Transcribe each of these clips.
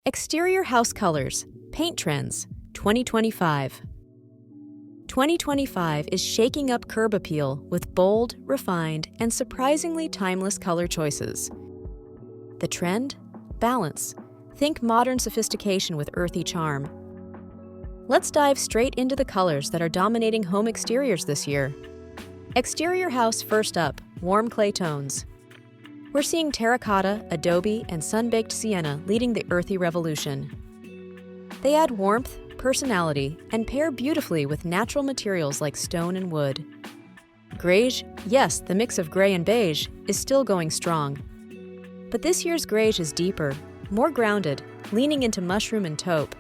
Exterior house colors, paint trends, 2025. 2025 is shaking up curb appeal with bold, refined, and surprisingly timeless color choices. The trend? Balance. Think modern sophistication with earthy charm. Let's dive straight into the colors that are dominating home exteriors this year. Exterior house first up, warm clay tones. We're seeing terracotta, adobe, and sun-baked sienna leading the earthy revolution. They add warmth, personality, and pair beautifully with natural materials like stone and wood. Greige, yes, the mix of gray and beige, is still going strong. But this year's greige is deeper, more grounded, leaning into mushroom and taupe.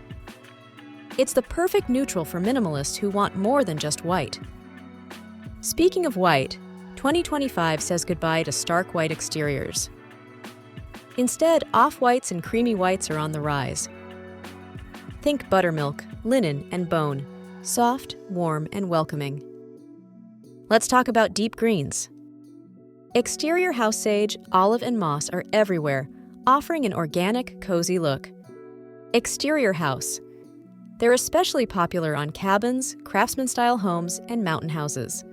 It's the perfect neutral for minimalists who want more than just white. Speaking of white, 2025 says goodbye to stark white exteriors. Instead, off-whites and creamy whites are on the rise. Think buttermilk, linen, and bone, soft, warm, and welcoming. Let's talk about deep greens. Exterior house sage, olive, and moss are everywhere, offering an organic, cozy look. Exterior house. They're especially popular on cabins, craftsman-style homes, and mountain houses.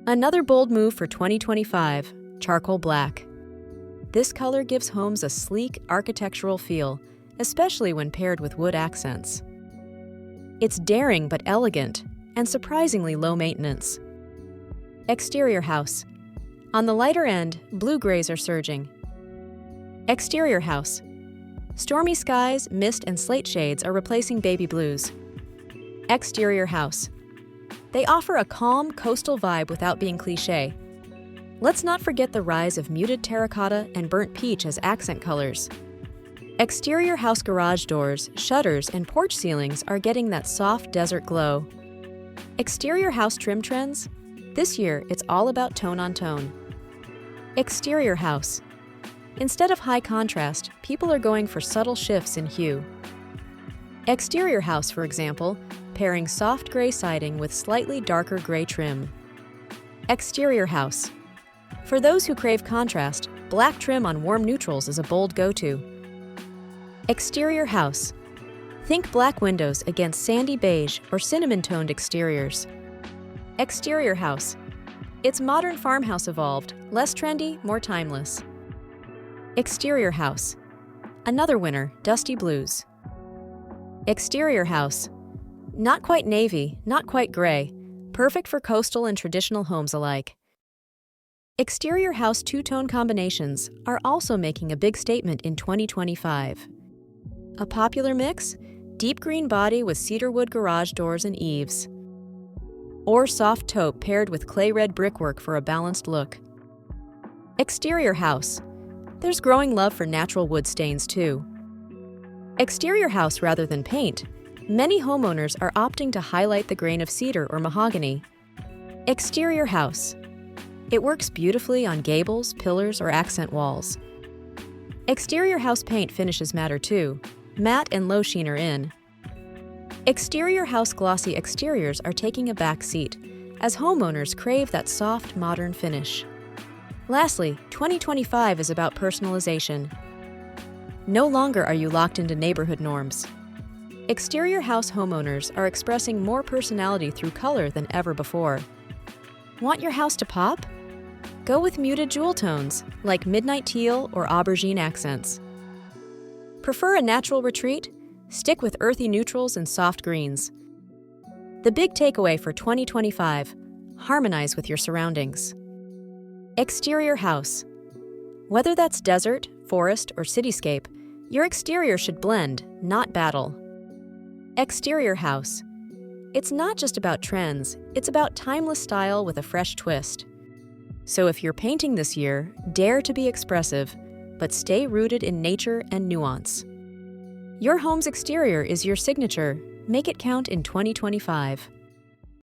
Another bold move for 2025, charcoal black. This color gives homes a sleek, architectural feel, especially when paired with wood accents. It's daring but elegant, and surprisingly low maintenance. Exterior house. On the lighter end, blue-grays are surging. Exterior house. Stormy skies, mist, and slate shades are replacing baby blues. Exterior house. They offer a calm, coastal vibe without being cliché. Let's not forget the rise of muted terracotta and burnt peach as accent colors. Exterior house garage doors, shutters, and porch ceilings are getting that soft desert glow. Exterior house trim trends? This year, it's all about tone on tone. Exterior house. Instead of high contrast, people are going for subtle shifts in hue. Exterior house, for example, pairing soft gray siding with slightly darker gray trim. Exterior house. For those who crave contrast, black trim on warm neutrals is a bold go-to. Exterior house. Think black windows against sandy beige or cinnamon-toned exteriors. Exterior house. It's modern farmhouse evolved, less trendy, more timeless. Exterior house. Another winner, dusty blues. Exterior house. Not quite navy, not quite gray, perfect for coastal and traditional homes alike. Exterior house two-tone combinations are also making a big statement in 2025. A popular mix? Deep green body with cedarwood garage doors and eaves. Or soft taupe paired with clay red brickwork for a balanced look. Exterior house. There's growing love for natural wood stains too. Exterior house rather than paint. Many homeowners are opting to highlight the grain of cedar or mahogany. Exterior house. It works beautifully on gables, pillars, or accent walls. Exterior house paint finishes matter too. Matte and low sheen are in. Exterior house glossy exteriors are taking a back seat, as homeowners crave that soft, modern finish. Lastly, 2025 is about personalization. No longer are you locked into neighborhood norms. Exterior house homeowners are expressing more personality through color than ever before. Want your house to pop? Go with muted jewel tones, like midnight teal or aubergine accents. Prefer a natural retreat? Stick with earthy neutrals and soft greens. The big takeaway for 2025, harmonize with your surroundings. Exterior house. Whether that's desert, forest, or cityscape, your exterior should blend, not battle. Exterior house. It's not just about trends, it's about timeless style with a fresh twist. So if you're painting this year, dare to be expressive, but stay rooted in nature and nuance. Your home's exterior is your signature. Make it count in 2025.